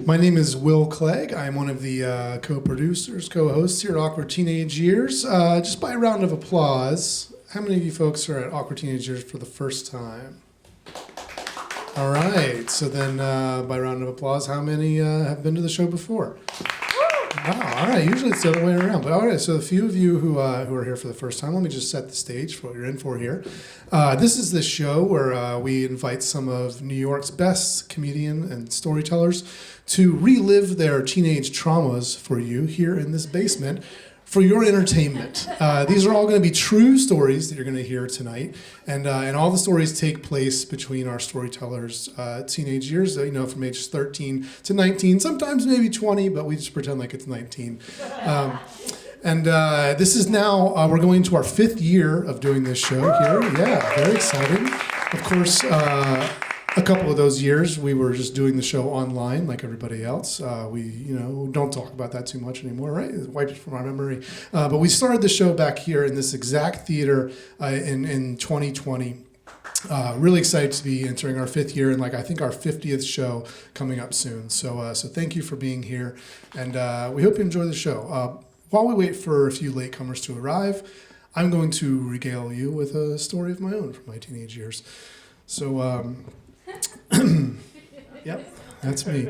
My name is Will Clegg. I'm one of the co-producers, co-hosts here at Awkward Teenage Years. Just by a round of applause, how many of you folks are at Awkward Teenage Years for the first time? All right, so then by a round of applause, how many have been to the show before? Wow, all right, usually it's the other way around. But all right, so a few of you who are here for the first time, let me just set the stage for what you're in for here. This is the show where we invite some of New York's best comedian and storytellers to relive their teenage traumas for you here in this basement for your entertainment. These are all going to be true stories that you're going to hear tonight, and all the stories take place between our storytellers' teenage years, from age 13 to 19, sometimes maybe 20, but we just pretend like it's 19. This is now, we're going to our 5th year of doing this show here. Yeah, very exciting. Of course, a couple of those years, we were just doing the show online like everybody else. We don't talk about that too much anymore, right? It's wiped from our memory. But we started the show back here in this exact theater in 2020. Really excited to be entering our 5th year and I think our 50th show coming up soon. So thank you for being here, and we hope you enjoy the show. While we wait for a few latecomers to arrive, I'm going to regale you with a story of my own from my teenage years. So, yep, that's me.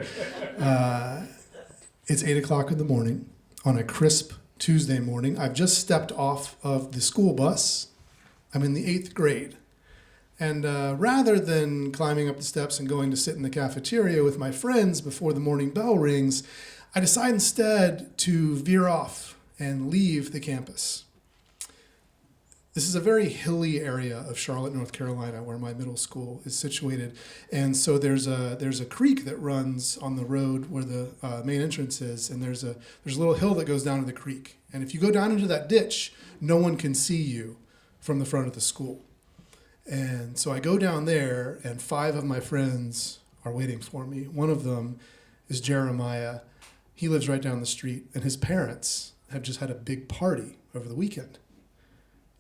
It's 8 o'clock in the morning on a crisp Tuesday morning. I've just stepped off of the school bus. I'm in the 8th grade. And rather than climbing up the steps and going to sit in the cafeteria with my friends before the morning bell rings, I decide instead to veer off and leave the campus. This is a very hilly area of Charlotte, North Carolina, where my middle school is situated. And so there's a creek that runs on the road where the main entrance is, and there's a little hill that goes down to the creek. And if you go down into that ditch, no one can see you from the front of the school. And so I go down there, and 5 of my friends are waiting for me. One of them is Jeremiah. He lives right down the street, and his parents have just had a big party over the weekend.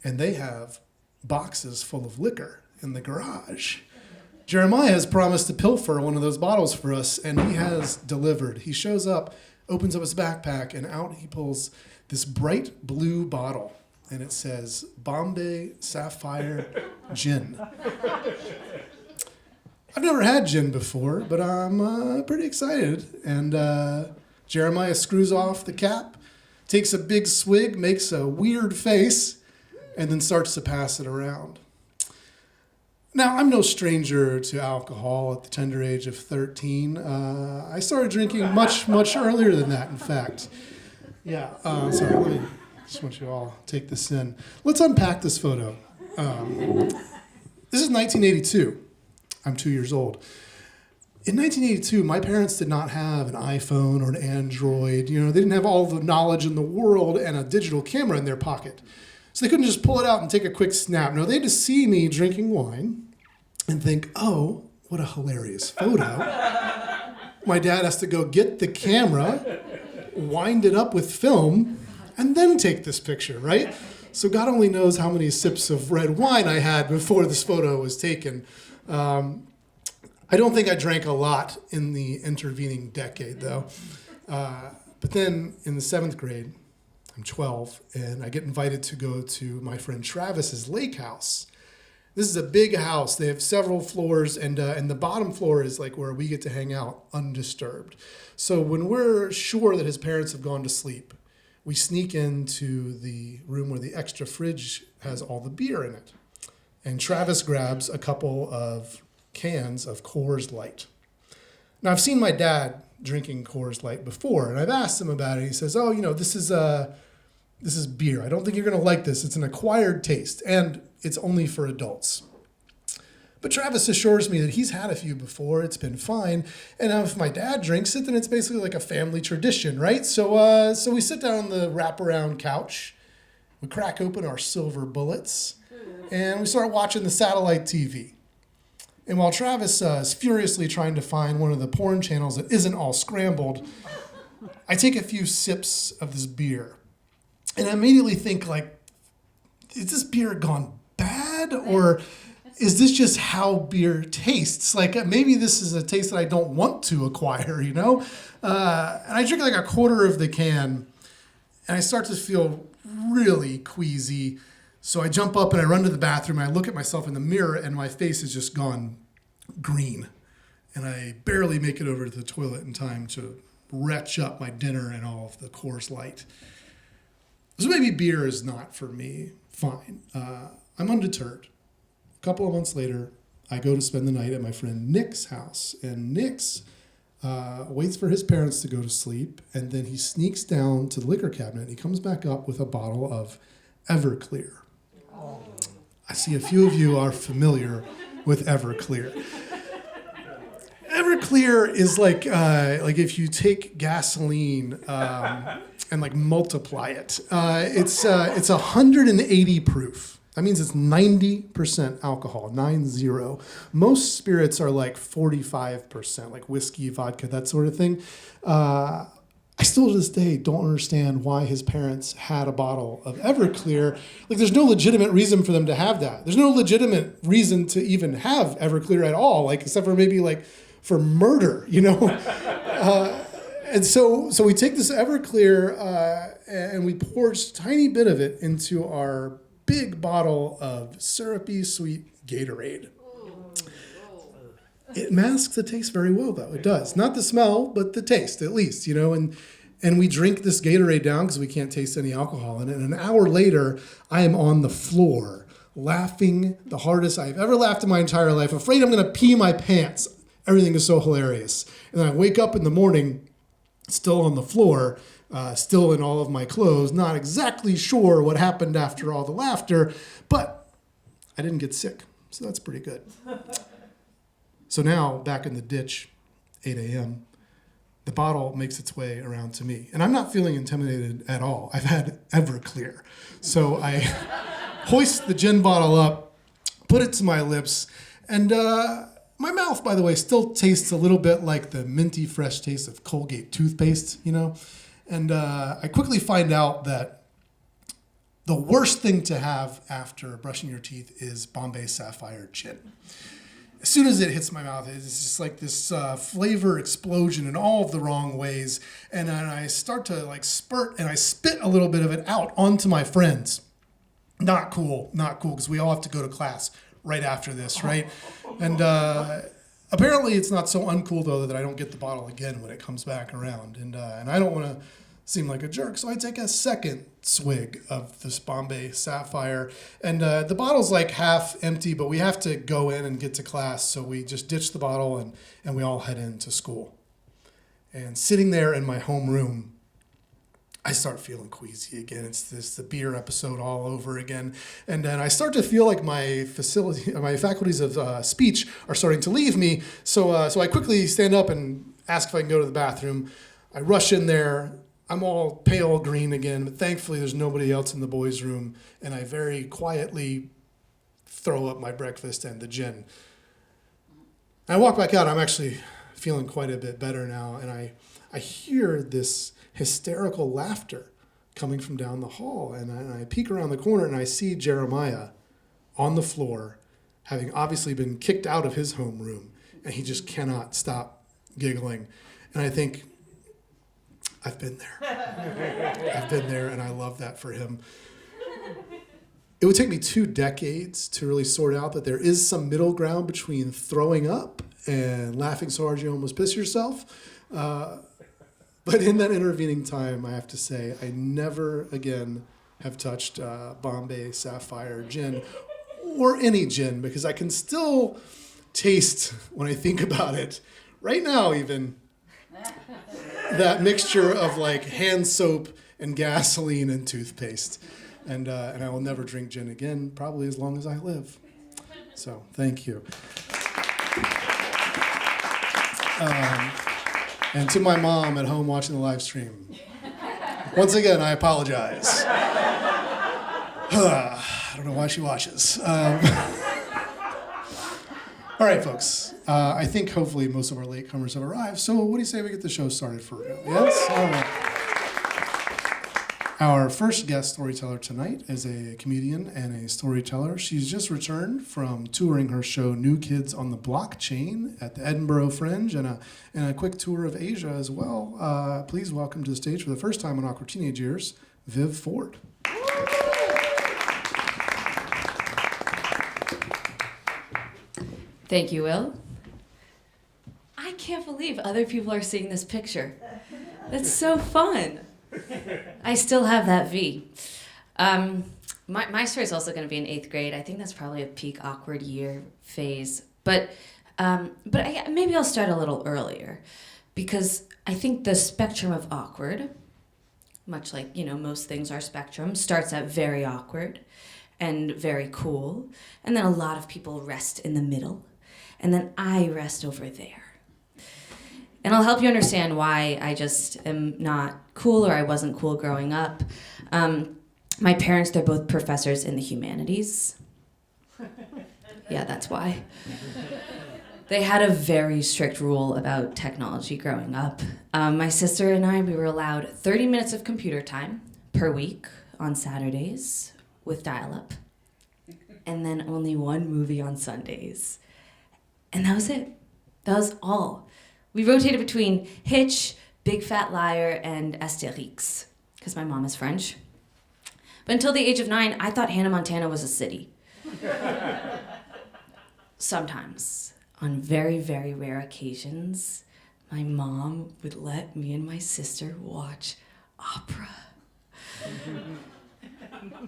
And they have boxes full of liquor in the garage. Jeremiah has promised to pilfer one of those bottles for us, and he has delivered. He shows up, opens up his backpack, and out he pulls this bright blue bottle, and it says Bombay Sapphire Gin. I've never had gin before, but I'm pretty excited. And Jeremiah screws off the cap, takes a big swig, makes a weird face, and then starts to pass it around. Now, I'm no stranger to alcohol at the tender age of 13. I started drinking much, much earlier than that, in fact. Yeah, sorry, let me just want you all to take this in. Let's unpack this photo. This is 1982. I'm 2 years old. In 1982, my parents did not have an iPhone or an Android. They didn't have all the knowledge in the world and a digital camera in their pocket. So they couldn't just pull it out and take a quick snap. No, they had to see me drinking wine and think, oh, what a hilarious photo. My dad has to go get the camera, wind it up with film, and then take this picture, right? So God only knows how many sips of red wine I had before this photo was taken. I don't think I drank a lot in the intervening decade, though. But then in the 7th grade, I'm 12, and I get invited to go to my friend Travis's lake house. This is a big house. They have several floors, and the bottom floor is where we get to hang out undisturbed. So when we're sure that his parents have gone to sleep, we sneak into the room where the extra fridge has all the beer in it. And Travis grabs a couple of cans of Coors Light. Now, I've seen my dad drinking Coors Light before, and I've asked him about it. He says, this is beer. I don't think you're going to like this. It's an acquired taste, and it's only for adults. But Travis assures me that he's had a few before. It's been fine. And now if my dad drinks it, then it's basically like a family tradition, right? So we sit down on the wraparound couch. We crack open our silver bullets, and we start watching the satellite TV. And while Travis is furiously trying to find one of the porn channels that isn't all scrambled, I take a few sips of this beer. And I immediately think, is this beer gone bad? Or is this just how beer tastes? Like maybe this is a taste that I don't want to acquire, you know? And I drink like a quarter of the can, and I start to feel really queasy. So I jump up and I run to the bathroom. And I look at myself in the mirror, and my face has just gone green. And I barely make it over to the toilet in time to retch up my dinner and all of the Coors Light. So maybe beer is not for me. Fine. I'm undeterred. A couple of months later, I go to spend the night at my friend Nick's house. And Nick's waits for his parents to go to sleep, and then he sneaks down to the liquor cabinet, and he comes back up with a bottle of Everclear. I see a few of you are familiar with Everclear. Everclear is like if you take gasoline and like multiply it. It's 180 proof. That means it's 90% alcohol, 90. Most spirits are like 45%, like whiskey, vodka, that sort of thing. I still to this day don't understand why his parents had a bottle of Everclear. Like, there's no legitimate reason for them to have that. There's no legitimate reason to even have Everclear at all, like except for maybe like for murder, you know? And so we take this Everclear and we pour just a tiny bit of it into our big bottle of syrupy sweet Gatorade. It masks the taste very well, though. It does. Not the smell, but the taste, at least, you know. And we drink this Gatorade down because we can't taste any alcohol in it. And an hour later, I am on the floor laughing the hardest I've ever laughed in my entire life, afraid I'm going to pee my pants. Everything is so hilarious. And then I wake up in the morning, still on the floor, still in all of my clothes, not exactly sure what happened after all the laughter, but I didn't get sick, so that's pretty good. So now, back in the ditch, 8 a.m., the bottle makes its way around to me. And I'm not feeling intimidated at all. I've had Everclear. So I hoist the gin bottle up, put it to my lips, and my mouth, by the way, still tastes a little bit like the minty fresh taste of Colgate toothpaste, you know? And I quickly find out that the worst thing to have after brushing your teeth is Bombay Sapphire gin. As soon as it hits my mouth, it's just like this flavor explosion in all of the wrong ways. And then I start to like spurt and I spit a little bit of it out onto my friends. Not cool, because we all have to go to class right after this, right? And apparently it's not so uncool, though, that I don't get the bottle again when it comes back around. And I don't want to seem like a jerk, so I take a second swig of this Bombay Sapphire. And the bottle's like half empty, but we have to go in and get to class, so we just ditch the bottle and we all head into school. And sitting there in my homeroom, I start feeling queasy again. It's the beer episode all over again. And then I start to feel like my faculties of speech are starting to leave me. So I quickly stand up and ask if I can go to the bathroom. I rush in there. I'm all pale green again, but thankfully there's nobody else in the boys' room. And I very quietly throw up my breakfast and the gin. And I walk back out. I'm actually feeling quite a bit better now. And I hear this hysterical laughter coming from down the hall. And I peek around the corner and I see Jeremiah on the floor, having obviously been kicked out of his homeroom. And he just cannot stop giggling. And I think, I've been there. I've been there, and I love that for him. It would take me 2 decades to really sort out that there is some middle ground between throwing up and laughing so hard you almost piss yourself. But in that intervening time, I have to say, I never again have touched Bombay Sapphire gin or any gin, because I can still taste, when I think about it, right now even, that mixture of like hand soap and gasoline and toothpaste. And I will never drink gin again, probably as long as I live. So thank you. And to my mom at home watching the live stream, once again, I apologize. I don't know why she watches. All right, folks. I think hopefully most of our latecomers have arrived. So what do you say we get the show started for real? Yes? All right. Our first guest storyteller tonight is a comedian and a storyteller. She's just returned from touring her show New Kids on the Blockchain at the Edinburgh Fringe and a quick tour of Asia as well. Please welcome to the stage for the first time in Awkward Teenage Years, Viv Ford. Thank you, Will. I can't believe other people are seeing this picture. That's so fun. I still have that V. My story is also going to be in 8th grade. I think that's probably a peak awkward year phase. But maybe I'll start a little earlier, because I think the spectrum of awkward, much like, most things are spectrum, starts at very awkward and very cool, and then a lot of people rest in the middle, and then I rest over there. And I'll help you understand why I just am not cool, or I wasn't cool growing up. My parents, they're both professors in the humanities. Yeah, that's why. They had a very strict rule about technology growing up. My sister and I, we were allowed 30 minutes of computer time per week on Saturdays with dial-up, and then only one movie on Sundays. And that was it. That was all. We rotated between Hitch, Big Fat Liar, and Astérix, because my mom is French. But until the age of 9, I thought Hannah Montana was a city. Sometimes, on very, very rare occasions, my mom would let me and my sister watch opera.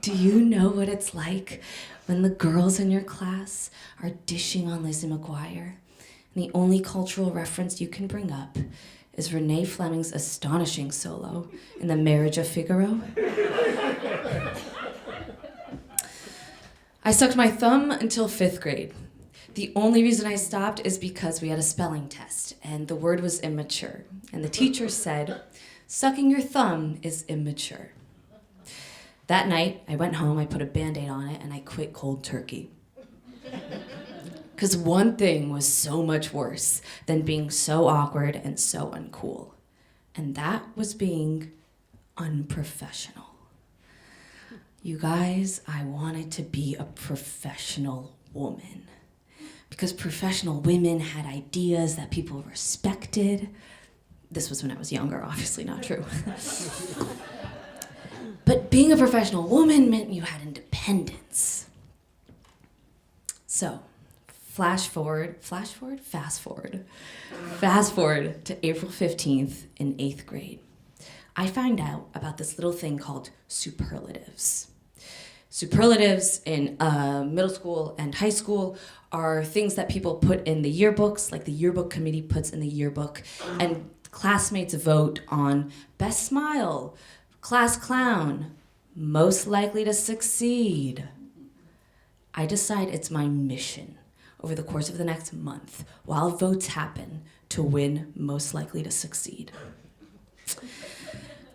Do you know what it's like when the girls in your class are dishing on Lizzie McGuire, and the only cultural reference you can bring up is Renee Fleming's astonishing solo in The Marriage of Figaro? I sucked my thumb until 5th grade. The only reason I stopped is because we had a spelling test, and the word was immature. And the teacher said, "Sucking your thumb is immature." That night, I went home, I put a Band-Aid on it, and I quit cold turkey. Because one thing was so much worse than being so awkward and so uncool. And that was being unprofessional. You guys, I wanted to be a professional woman. Because professional women had ideas that people respected. This was when I was younger, obviously not true. But being a professional woman meant you had independence. So, fast forward to April 15th in 8th grade. I find out about this little thing called superlatives. Superlatives in middle school and high school are things that people put in the yearbooks, like the yearbook committee puts in the yearbook, and classmates vote on best smile, class clown, most likely to succeed. I decide it's my mission over the course of the next month, while votes happen, to win most likely to succeed.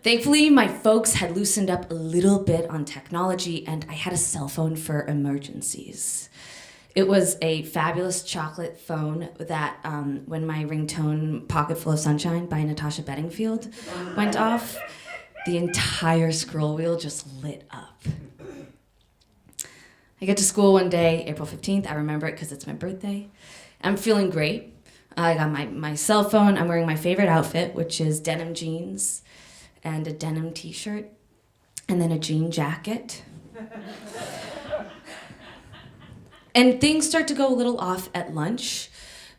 Thankfully, my folks had loosened up a little bit on technology, and I had a cell phone for emergencies. It was a fabulous chocolate phone that, when my ringtone Pocket Full of Sunshine by Natasha Bedingfield went off, the entire scroll wheel just lit up. I get to school one day, April 15th. I remember it because it's my birthday. I'm feeling great. I got my cell phone. I'm wearing my favorite outfit, which is denim jeans and a denim t-shirt, and then a jean jacket. And things start to go a little off at lunch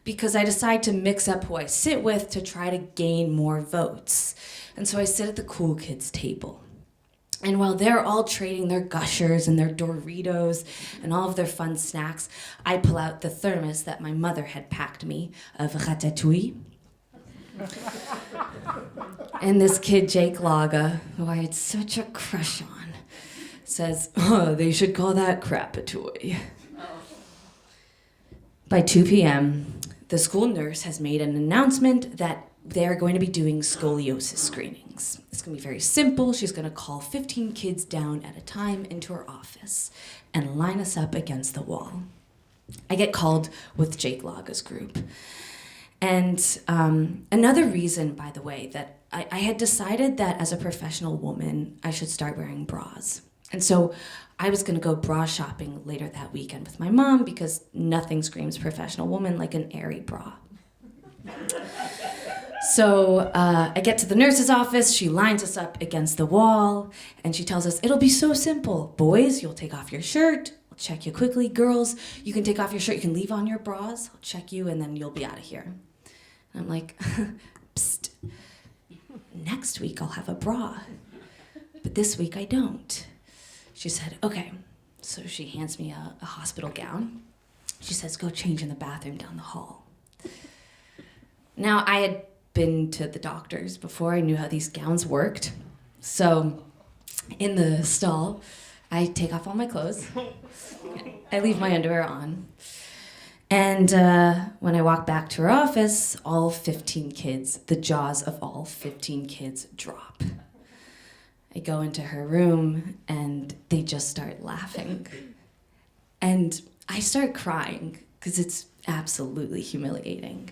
because I decide to mix up who I sit with to try to gain more votes. And so I sit at the cool kids table. And while they're all trading their Gushers and their Doritos and all of their fun snacks, I pull out the thermos that my mother had packed me of ratatouille. And this kid, Jake Laga, who I had such a crush on, says, "Oh, they should call that crapatouille." By 2 p.m., the school nurse has made an announcement that they're going to be doing scoliosis screenings. It's going to be very simple. She's going to call 15 kids down at a time into her office and line us up against the wall. I get called with Jake Laga's group. And another reason, by the way, that I had decided that as a professional woman, I should start wearing bras. And so I was gonna go bra shopping later that weekend with my mom because nothing screams professional woman like an airy bra. So I get to the nurse's office, she lines us up against the wall, and she tells us, it'll be so simple. Boys, you'll take off your shirt, I'll check you quickly. Girls, you can take off your shirt, you can leave on your bras, I'll check you, and then you'll be out of here. And I'm like, psst, next week I'll have a bra, but this week I don't. She said, okay. So she hands me a hospital gown. She says, go change in the bathroom down the hall. Now, I had been to the doctors before. I knew how these gowns worked. So in the stall, I take off all my clothes. I leave my underwear on. And when I walk back to her office, all 15 kids, the jaws of all 15 kids drop. I go into her room and they just start laughing. And I start crying because it's absolutely humiliating.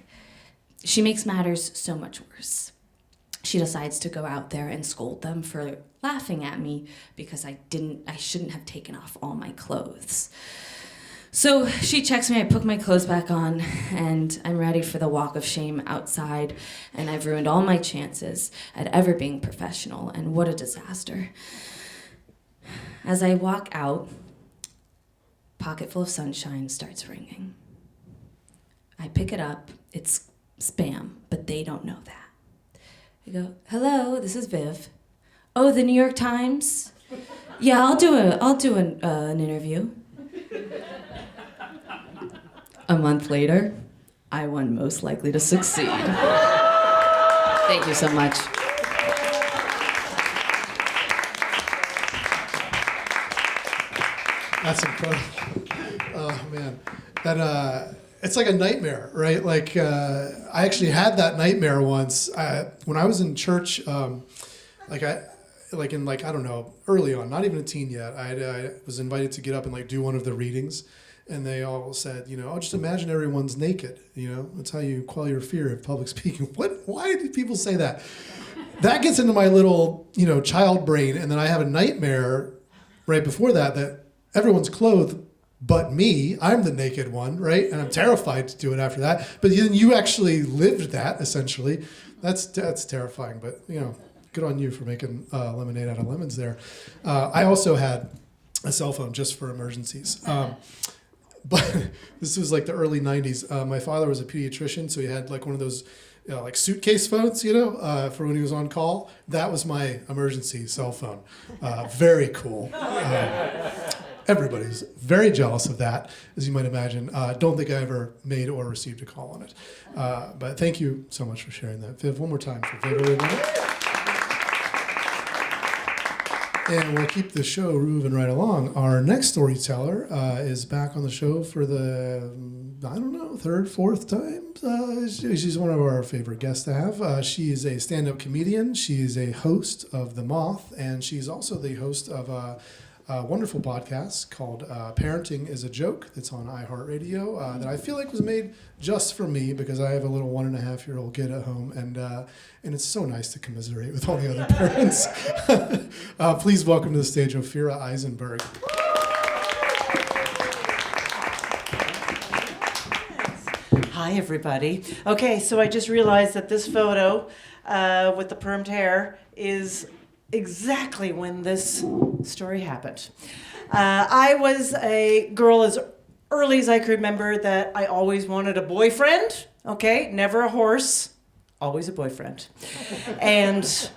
She makes matters so much worse. She decides to go out there and scold them for laughing at me because I shouldn't have taken off all my clothes. So she checks me, I put my clothes back on, and I'm ready for the walk of shame outside, and I've ruined all my chances at ever being professional, and what a disaster. As I walk out, Pocket Full of Sunshine starts ringing. I pick it up, it's spam, but they don't know that. I go, hello, this is Viv. Oh, the New York Times? Yeah, I'll do an interview. A month later, I won Most Likely to Succeed. Thank you so much. That's incredible. Oh, man. That, it's like a nightmare, right? Like, I actually had that nightmare once. When I was in church, I don't know, early on, not even a teen yet, I was invited to get up and do one of the readings. And they all said, oh, just imagine everyone's naked. That's how you quell your fear of public speaking. Why do people say that? That gets into my little, child brain. And then I have a nightmare right before that everyone's clothed but me. I'm the naked one, right? And I'm terrified to do it after that. But then you actually lived that, essentially. That's terrifying. But, good on you for making lemonade out of lemons there. I also had a cell phone just for emergencies. But this was the early 90s. My father was a pediatrician, so he had one of those suitcase phones, for when he was on call. That was my emergency cell phone. Very cool. Everybody's very jealous of that, as you might imagine. Don't think I ever made or received a call on it. But thank you so much for sharing that. Viv, one more time for Viv, everybody. And we'll keep the show moving right along. Our next storyteller is back on the show for the, third, fourth time. She's one of our favorite guests to have. She is a stand-up comedian. She's a host of The Moth, and she's also the host of a wonderful podcast called Parenting is a Joke that's on iHeartRadio that I feel was made just for me because I have a little 1.5-year-old kid at home, and it's so nice to commiserate with all the other parents. Please welcome to the stage Ophira Eisenberg. Hi, everybody. Okay, so I just realized that this photo with the permed hair is exactly when this story happened. I was a girl as early as I could remember that I always wanted a boyfriend, okay? Never a horse, always a boyfriend. And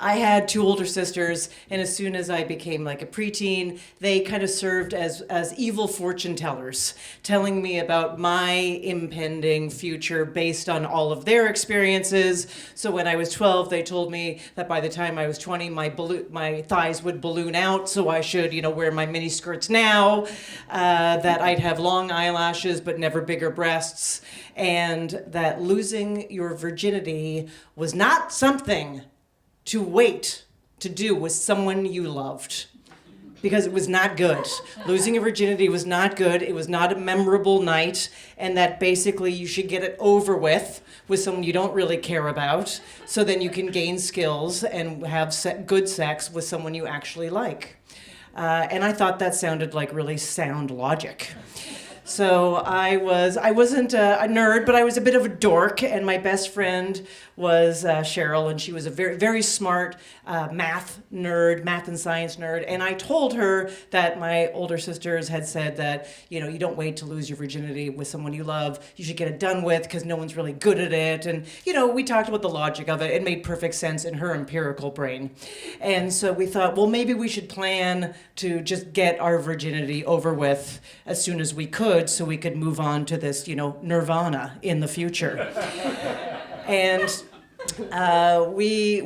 I had 2 older sisters, and as soon as I became a preteen, they kind of served as evil fortune tellers, telling me about my impending future based on all of their experiences. So when I was 12, they told me that by the time I was 20, my thighs would balloon out, so I should, wear my mini skirts now, that I'd have long eyelashes but never bigger breasts, and that losing your virginity was not something to wait to do with someone you loved. because it was not good. Losing your virginity was not good. It was not a memorable night, and that basically you should get it over with someone you don't really care about, so then you can gain skills and have good sex with someone you actually like. And I thought that sounded like really sound logic. So I wasn't a nerd, but I was a bit of a dork, and my best friend was Cheryl, and she was a very, very smart math and science nerd. And I told her that my older sisters had said that, you don't wait to lose your virginity with someone you love. You should get it done with because no one's really good at it. And, we talked about the logic of it. It made perfect sense in her empirical brain. And so we thought, well, maybe we should plan to just get our virginity over with as soon as we could so we could move on to this, nirvana in the future. And we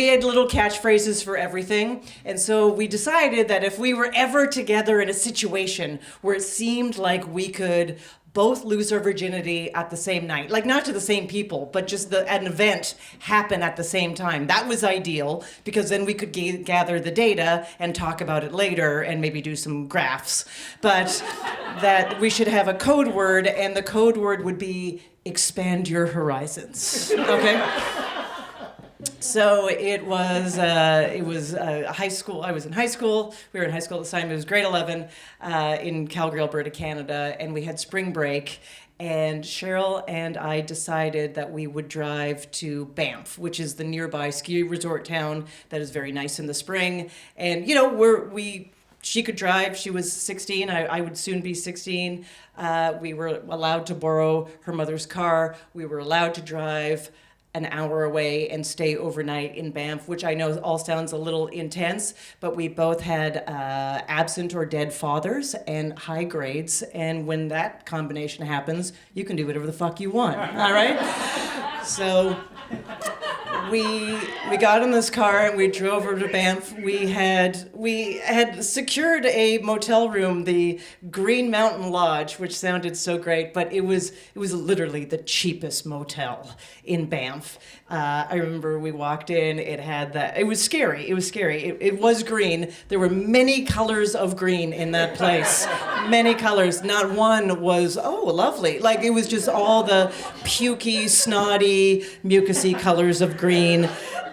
had little catchphrases for everything. And so we decided that if we were ever together in a situation where it seemed like we could both lose our virginity at the same night, like not to the same people, but just an event happen at the same time. That was ideal because then we could gather the data and talk about it later and maybe do some graphs. But that we should have a code word, and the code word would be expand your horizons. Okay? So it was high school. I was in high school. We were in high school at the time. It was grade 11 in Calgary, Alberta, Canada, and we had spring break. And Cheryl and I decided that we would drive to Banff, which is the nearby ski resort town that is very nice in the spring. And she could drive. She was 16. I would soon be 16. We were allowed to borrow her mother's car. We were allowed to drive an hour away and stay overnight in Banff, which I know all sounds a little intense, but we both had absent or dead fathers and high grades. And when that combination happens, you can do whatever the fuck you want, all right? So we got in this car and we drove over to Banff. We had secured a motel room, the Green Mountain Lodge, which sounded so great, but it was literally the cheapest motel in Banff. I remember we walked in. It was scary. It was green. There were many colors of green in that place. Many colors. Not one was, oh, lovely. Like, it was just all the pukey, snotty, mucusy colors of green.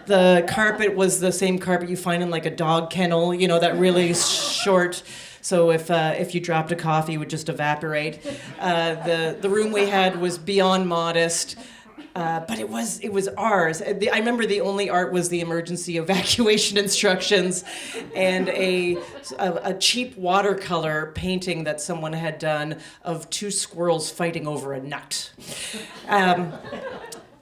The carpet was the same carpet you find in like a dog kennel, that really short. So if you dropped a coffee, it would just evaporate. The room we had was beyond modest. But it was ours. I remember the only art was the emergency evacuation instructions and a cheap watercolor painting that someone had done of two squirrels fighting over a nut.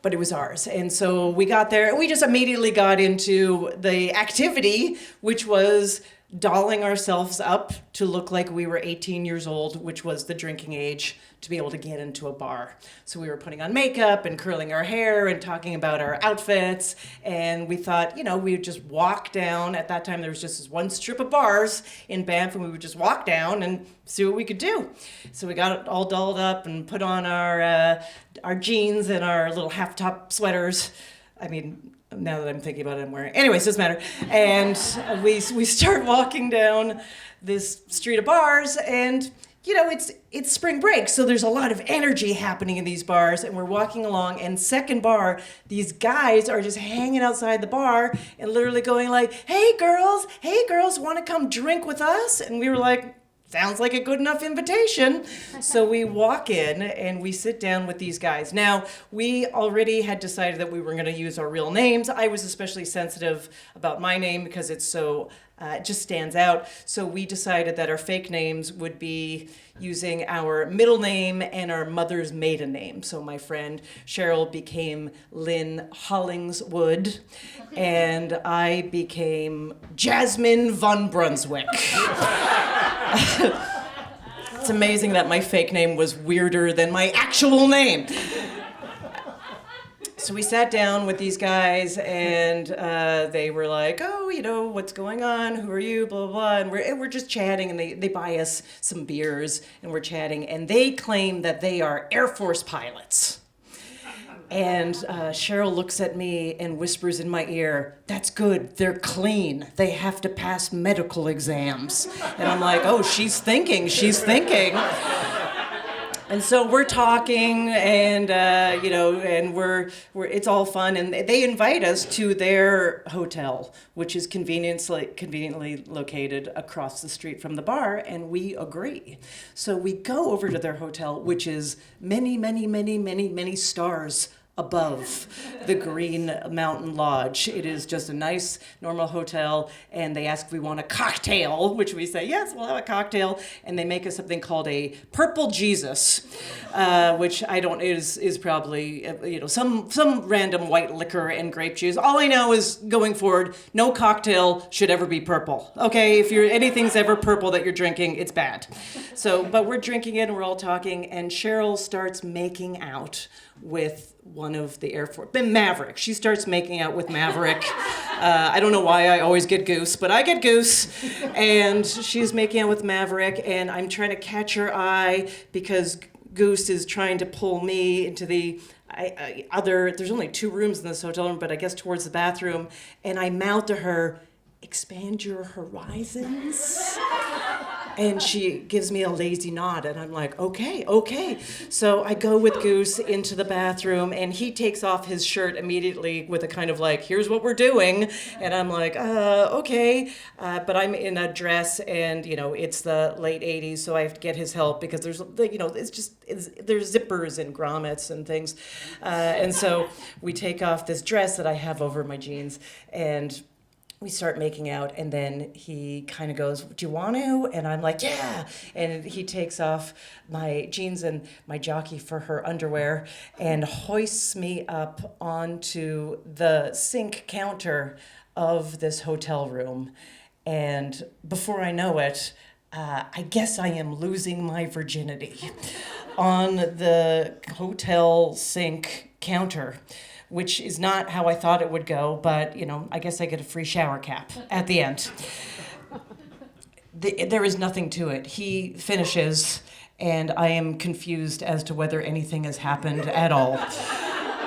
But it was ours. And so we got there and we just immediately got into the activity, which was dolling ourselves up to look like we were 18 years old, which was the drinking age to be able to get into a bar. So we were putting on makeup and curling our hair and talking about our outfits. And we thought, we would just walk down. At that time, there was just this one strip of bars in Banff, and we would just walk down and see what we could do. So we got it all dolled up and put on our jeans and our little half-top sweaters. I mean, now that I'm thinking about it, I'm wearing. Anyways, doesn't matter. And we start walking down this street of bars, and it's spring break, so there's a lot of energy happening in these bars, and we're walking along, and second bar, these guys are just hanging outside the bar and literally going like, hey girls, want to come drink with us? And we were like, sounds like a good enough invitation. So we walk in and we sit down with these guys. Now, we already had decided that we were going to use our real names. I was especially sensitive about my name because it's so, it just stands out. So we decided that our fake names would be using our middle name and our mother's maiden name. So my friend Cheryl became Lynn Hollingswood, and I became Jasmine von Brunswick. It's amazing that my fake name was weirder than my actual name. So we sat down with these guys, and they were like, oh, what's going on? Who are you? Blah, blah, blah. And we're just chatting, and they buy us some beers, and we're chatting. And they claim that they are Air Force pilots. And Cheryl looks at me and whispers in my ear, "That's good, they're clean. They have to pass medical exams." And I'm like, oh, she's thinking. And so we're talking, and and we're it's all fun, and they invite us to their hotel, which is conveniently located across the street from the bar, and we agree. So we go over to their hotel, which is many stars above the Green Mountain Lodge. It is just a nice, normal hotel, and they ask if we want a cocktail, which we say, yes, we'll have a cocktail, and they make us something called a Purple Jesus, which I don't, is probably, some random white liquor and grape juice. All I know is, going forward, no cocktail should ever be purple, okay? If anything's ever purple that you're drinking, it's bad. So, but we're drinking it, and we're all talking, and Cheryl starts making out with one of the Air Force, Maverick. She starts making out with Maverick. I don't know why I always get Goose, but I get Goose. And she's making out with Maverick, and I'm trying to catch her eye because Goose is trying to pull me into the there's only 2 rooms in this hotel room, but I guess towards the bathroom. And I mouth to her, "Expand your horizons." And she gives me a lazy nod, and I'm like, okay. So I go with Goose into the bathroom, and he takes off his shirt immediately with a kind of like, "Here's what we're doing." And I'm like, okay. But I'm in a dress, and, it's the late 80s, so I have to get his help because there's zippers and grommets and things. And so we take off this dress that I have over my jeans, and we start making out, and then he kind of goes, "Do you want to?" And I'm like, "Yeah." And he takes off my jeans and my jockey for her underwear and hoists me up onto the sink counter of this hotel room. And before I know it, I guess I am losing my virginity on the hotel sink counter, which is not how I thought it would go, but, I guess I get a free shower cap at the end. There is nothing to it. He finishes, and I am confused as to whether anything has happened at all.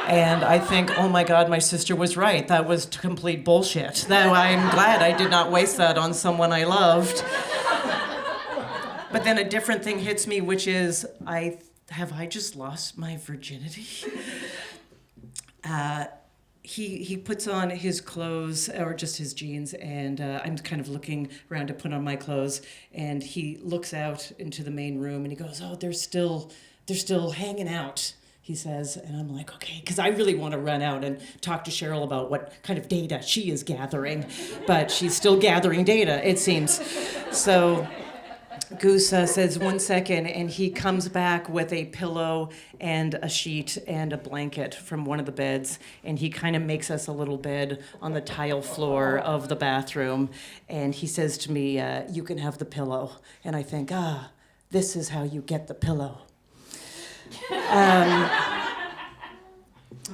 And I think, oh my God, my sister was right. That was complete bullshit. I'm glad I did not waste that on someone I loved. But then a different thing hits me, which is, have I just lost my virginity? He puts on his clothes, or just his jeans, and I'm kind of looking around to put on my clothes, and he looks out into the main room, and he goes, "Oh, they're still hanging out," he says. And I'm like, okay, because I really want to run out and talk to Cheryl about what kind of data she is gathering, but she's still gathering data, it seems. So Goose says 1 second, and he comes back with a pillow and a sheet and a blanket from one of the beds, and he kind of makes us a little bed on the tile floor of the bathroom, and he says to me, "You can have the pillow." And I think, this is how you get the pillow.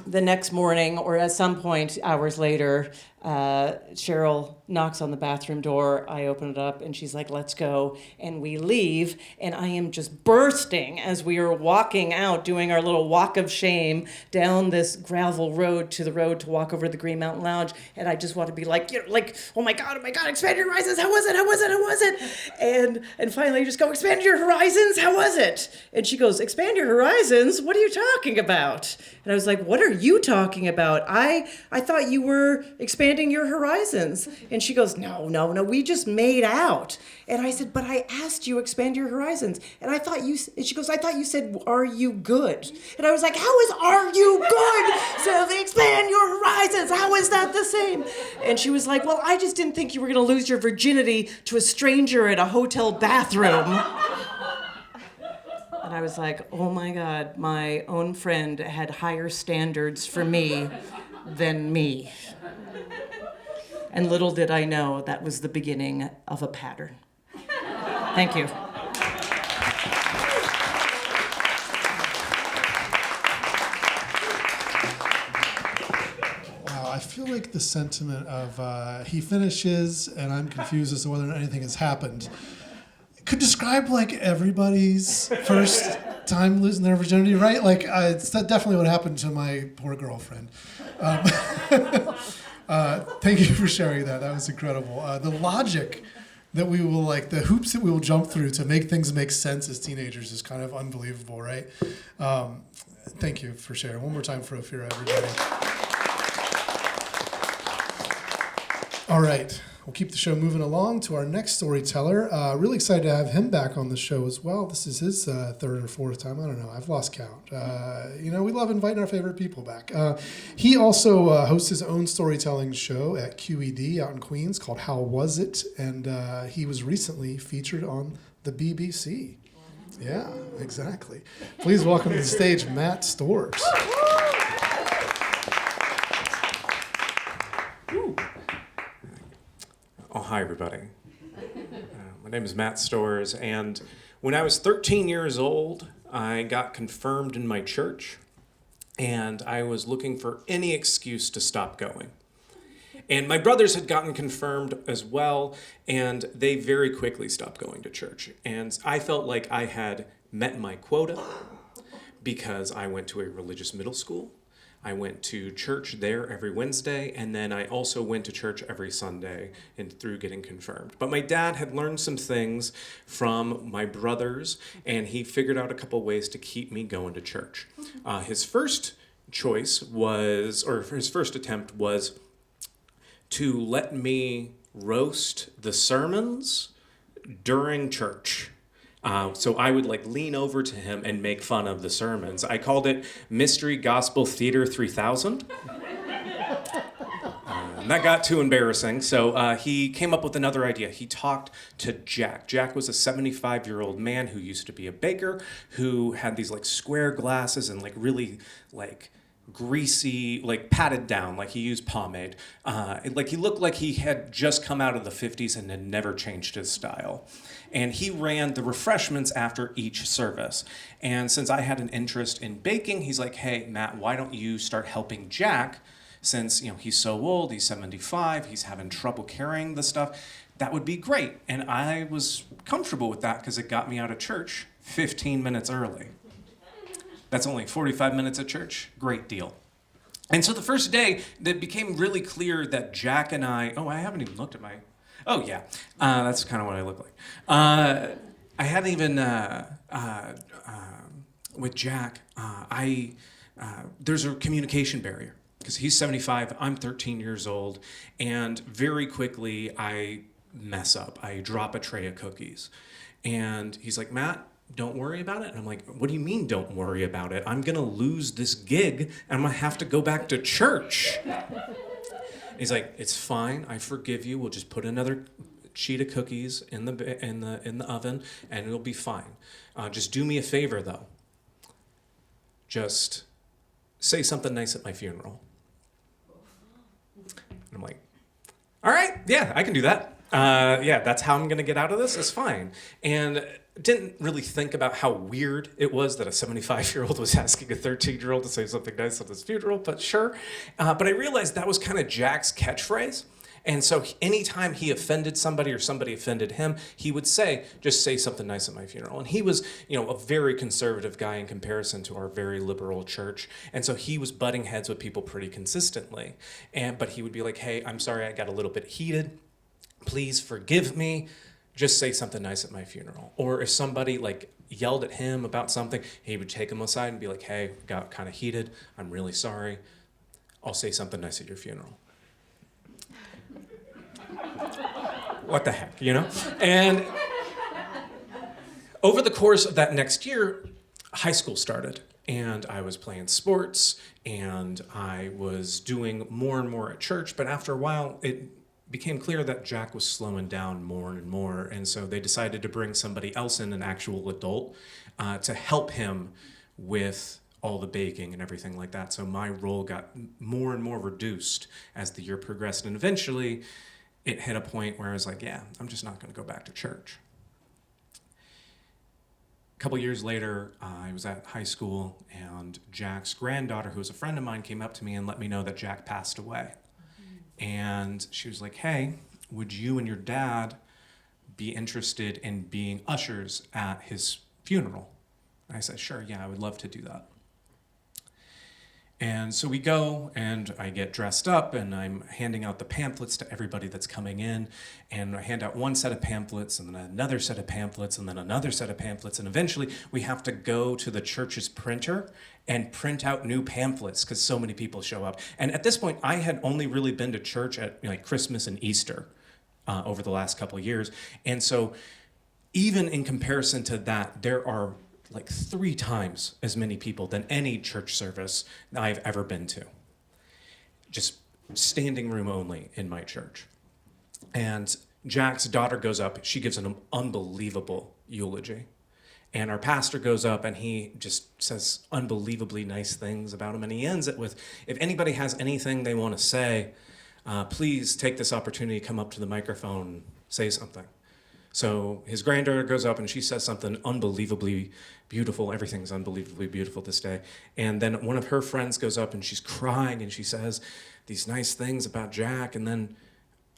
The next morning, or at some point hours later, Cheryl knocks on the bathroom door. I open it up, and she's like, "Let's go." And we leave, and I am just bursting as we are walking out, doing our little walk of shame down this gravel road to the road to walk over to the Green Mountain Lounge. And I just want to be like, oh my God, expand your horizons. How was it? And finally, I just go, "Expand your horizons. How was it?" And she goes, "Expand your horizons? What are you talking about?" And I was like, "What are you talking about? I thought you were expanding your horizons." And she goes, no, we just made out. And I said, "But I asked you expand your horizons. And she goes, "I thought you said, are you good?" And I was like, "How is are you good? So they expand your horizons. How is that the same?" And she was like, "Well, I just didn't think you were going to lose your virginity to a stranger in a hotel bathroom." And I was like, oh my God, my own friend had higher standards for me than me. And little did I know that was the beginning of a pattern. Thank you. Wow, I feel like the sentiment of he finishes and I'm confused as to whether or not anything has happened could describe like everybody's first time losing their virginity, right? Like, it's definitely what happened to my poor girlfriend. Thank you for sharing that. That was incredible. The logic that we will, like, the hoops that we will jump through to make things make sense as teenagers is kind of unbelievable, right? Thank you for sharing. One more time for Ophira, everybody. All right. We'll keep the show moving along to our next storyteller. Really excited to have him back on the show as well. This is his third or fourth time. I don't know. I've lost count. We love inviting our favorite people back. He also hosts his own storytelling show at QED out in Queens called How Was It? And he was recently featured on the BBC. Yeah, exactly. Please welcome to the stage Matt Storrs. Oh, hi, everybody. My name is Matt Storrs, and when I was 13 years old, I got confirmed in my church, and I was looking for any excuse to stop going. And my brothers had gotten confirmed as well, and they very quickly stopped going to church. And I felt like I had met my quota because I went to a religious middle school. I went to church there every Wednesday, and then I also went to church every Sunday and through getting confirmed. But my dad had learned some things from my brothers, and he figured out a couple ways to keep me going to church. His first attempt was to let me roast the sermons during church. So I would lean over to him and make fun of the sermons. I called it Mystery Gospel Theater 3000. And that got too embarrassing. So he came up with another idea. He talked to Jack. Jack was a 75-year-old man who used to be a baker, who had these square glasses and really greasy, patted down, he used pomade. He looked like he had just come out of the 50s and had never changed his style. And he ran the refreshments after each service. And since I had an interest in baking, he's like, hey, Matt, why don't you start helping Jack since, he's so old, he's 75, he's having trouble carrying the stuff. That would be great. And I was comfortable with that because it got me out of church 15 minutes early. That's only 45 minutes at church. Great deal. And so the first day, it became really clear that Jack and I haven't even looked at my... Oh, yeah. That's kind of what I look like. I hadn't even... with Jack, there's a communication barrier. Because he's 75, I'm 13 years old, and very quickly I mess up. I drop a tray of cookies. And he's like, Matt, don't worry about it. And I'm like, what do you mean don't worry about it? I'm going to lose this gig, and I'm going to have to go back to church. He's like, it's fine. I forgive you. We'll just put another sheet of cookies in the oven, and it'll be fine. Just do me a favor, though. Just say something nice at my funeral. And I'm like, all right, yeah, I can do that. That's how I'm going to get out of this. It's fine. And didn't really think about how weird it was that a 75-year-old was asking a 13-year-old to say something nice at his funeral, but sure. But I realized that was kind of Jack's catchphrase. And so anytime he offended somebody or somebody offended him, he would say, just say something nice at my funeral. And he was, a very conservative guy in comparison to our very liberal church. And so he was butting heads with people pretty consistently. But he would be like, hey, I'm sorry I got a little bit heated. Please forgive me. Just say something nice at my funeral. Or if somebody yelled at him about something, he would take him aside and be like, hey, got kind of heated. I'm really sorry. I'll say something nice at your funeral. What the heck, And over the course of that next year, high school started. And I was playing sports, and I was doing more and more at church. But after a while, it became clear that Jack was slowing down more and more, and so they decided to bring somebody else in, an actual adult, to help him with all the baking and everything like that. So my role got more and more reduced as the year progressed, and eventually it hit a point where I was like, yeah, I'm just not going to go back to church. A couple years later, I was at high school, and Jack's granddaughter, who was a friend of mine, came up to me and let me know that Jack passed away. And she was like, hey, would you and your dad be interested in being ushers at his funeral? I said, sure, yeah, I would love to do that. And so we go, and I get dressed up, and I'm handing out the pamphlets to everybody that's coming in. And I hand out one set of pamphlets, and then another set of pamphlets, and then another set of pamphlets. And eventually, we have to go to the church's printer and print out new pamphlets because so many people show up. And at this point, I had only really been to church at like Christmas and Easter over the last couple of years. And so even in comparison to that, there are like 3 times as many people than any church service I've ever been to. Just standing room only in my church. And Jack's daughter goes up. She gives an unbelievable eulogy. And our pastor goes up and he just says unbelievably nice things about him. And he ends it with, if anybody has anything they want to say, please take this opportunity to come up to the microphone and say something. So his granddaughter goes up and she says something unbelievably beautiful. Everything's unbelievably beautiful this day. And then one of her friends goes up and she's crying and she says these nice things about Jack. And then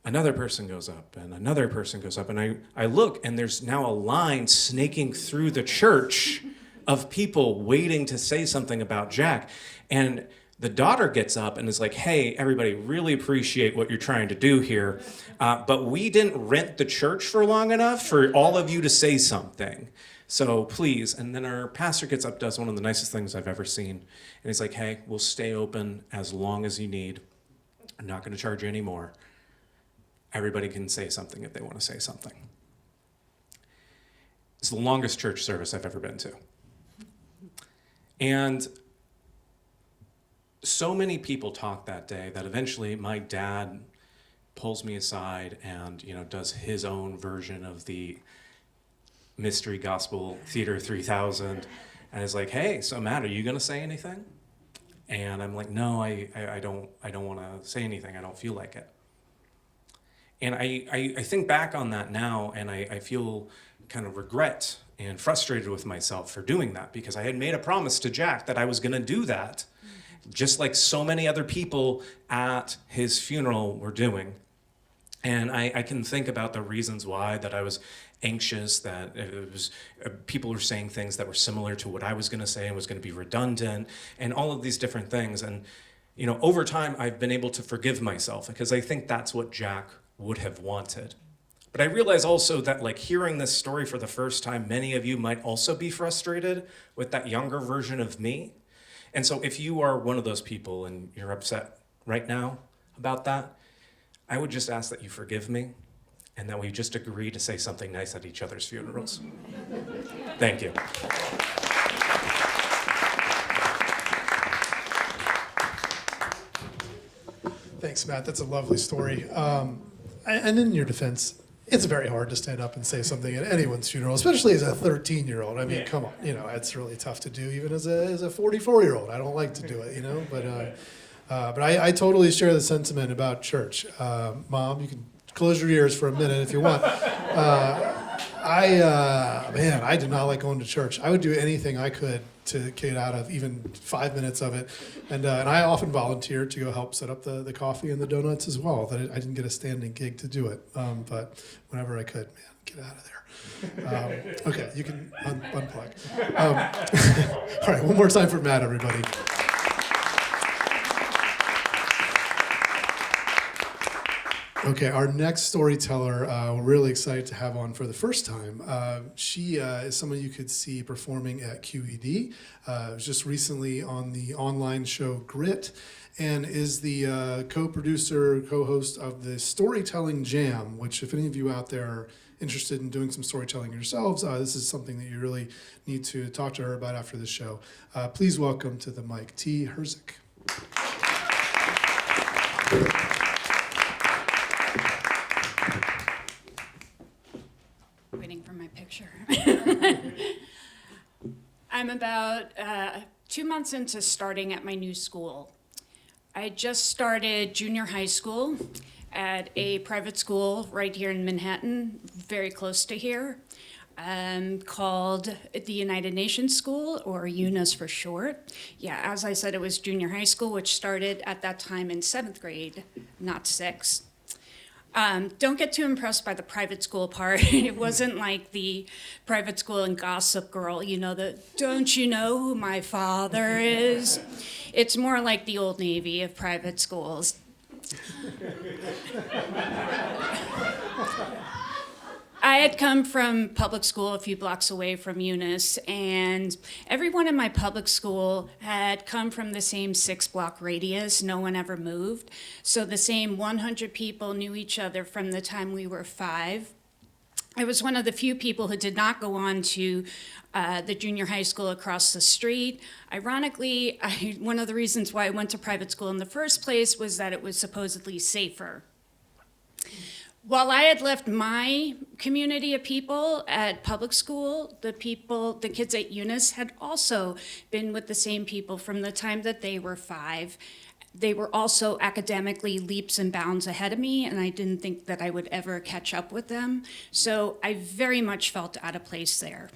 another person goes up and another person goes up. And I look and there's now a line snaking through the church of people waiting to say something about Jack. And the daughter gets up and is like, hey, everybody, really appreciate what you're trying to do here, but we didn't rent the church for long enough for all of you to say something. So please. And then our pastor gets up, does one of the nicest things I've ever seen. And he's like, hey, we'll stay open as long as you need. I'm not going to charge you any more. Everybody can say something if they want to say something. It's the longest church service I've ever been to. And so many people talked that day that eventually my dad pulls me aside and, does his own version of the Mystery Gospel Theater 3000 and is like, hey, so Matt, are you going to say anything? And I'm like, no, I don't want to say anything. I don't feel like it. And I think back on that now and I feel kind of regret and frustrated with myself for doing that because I had made a promise to Jack that I was going to do that. Just like so many other people at his funeral were doing. And I can think about the reasons why, that I was anxious, that it was people were saying things that were similar to what I was going to say and was going to be redundant, and all of these different things. And, over time, I've been able to forgive myself because I think that's what Jack would have wanted. But I realize also that, like, hearing this story for the first time, many of you might also be frustrated with that younger version of me. And so if you are one of those people and you're upset right now about that, I would just ask that you forgive me and that we just agree to say something nice at each other's funerals. Thank you. Thanks, Matt. That's a lovely story. And in your defense, it's very hard to stand up and say something at anyone's funeral, especially as a 13-year-old. I mean, come on, it's really tough to do, even as a 44-year-old. I don't like to do it, but I totally share the sentiment about church. Mom, you can close your ears for a minute if you want. I did not like going to church. I would do anything I could to get out of even 5 minutes of it. And I often volunteered to go help set up the coffee and the donuts as well. That I didn't get a standing gig to do it. But whenever I could, man, get out of there. Okay, you can unplug. All right, one more time for Matt, everybody. Okay, our next storyteller, we're really excited to have on for the first time. She is someone you could see performing at QED. Was just recently on the online show Grit, and is the co-producer, co-host of the Storytelling Jam, which if any of you out there are interested in doing some storytelling yourselves, this is something that you really need to talk to her about after the show. Please welcome to the mic, T. Herzich. Waiting for my picture. I'm about 2 months into starting at my new school. I just started junior high school at a private school right here in Manhattan, very close to here, called the United Nations School, or UNAS for short. Yeah, as I said, it was junior high school, which started at that time in 7th grade, not 6th. Don't get too impressed by the private school part. It wasn't like the private school and Gossip Girl, you know, the don't you know who my father is? It's more like the Old Navy of private schools. I had come from public school a few blocks away from Eunice, and everyone in my public school had come from the same 6-block radius. No one ever moved. So the same 100 people knew each other from the time we were 5. I was one of the few people who did not go on to the junior high school across the street. Ironically, one of the reasons why I went to private school in the first place was that it was supposedly safer. While I had left my community of people at public school, the kids at Eunice had also been with the same people from the time that they were 5. They were also academically leaps and bounds ahead of me, and I didn't think that I would ever catch up with them. So I very much felt out of place there.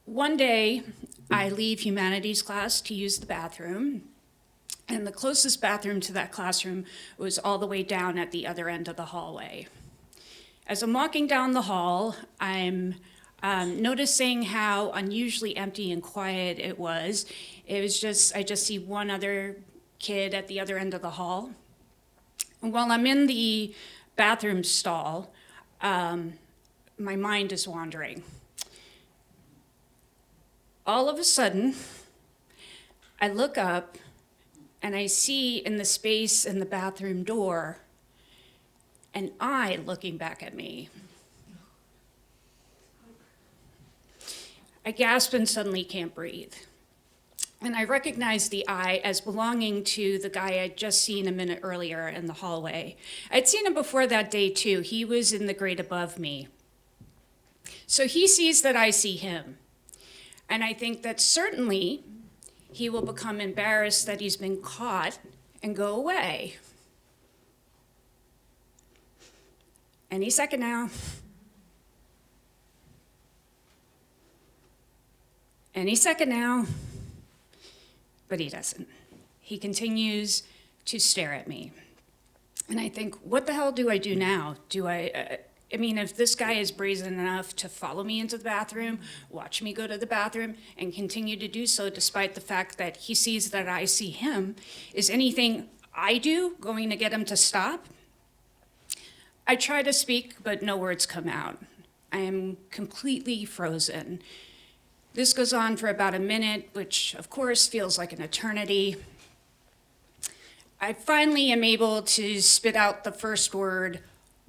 One day, I leave humanities class to use the bathroom. And the closest bathroom to that classroom was all the way down at the other end of the hallway. As I'm walking down the hall, I'm noticing how unusually empty and quiet it was. I just see one other kid at the other end of the hall. And while I'm in the bathroom stall, my mind is wandering. All of a sudden, I look up and I see in the space in the bathroom door an eye looking back at me. I gasp and suddenly can't breathe. And I recognize the eye as belonging to the guy I'd just seen a minute earlier in the hallway. I'd seen him before that day too. He was in the grade above me. So he sees that I see him. And I think that certainly he will become embarrassed that he's been caught and go away. Any second now. Any second now. But he doesn't. He continues to stare at me. And I think, what the hell do I do now? I mean, if this guy is brazen enough to follow me into the bathroom, watch me go to the bathroom, and continue to do so despite the fact that he sees that I see him, is anything I do going to get him to stop? I try to speak, but no words come out. I am completely frozen. This goes on for about a minute, which of course feels like an eternity. I finally am able to spit out the first word,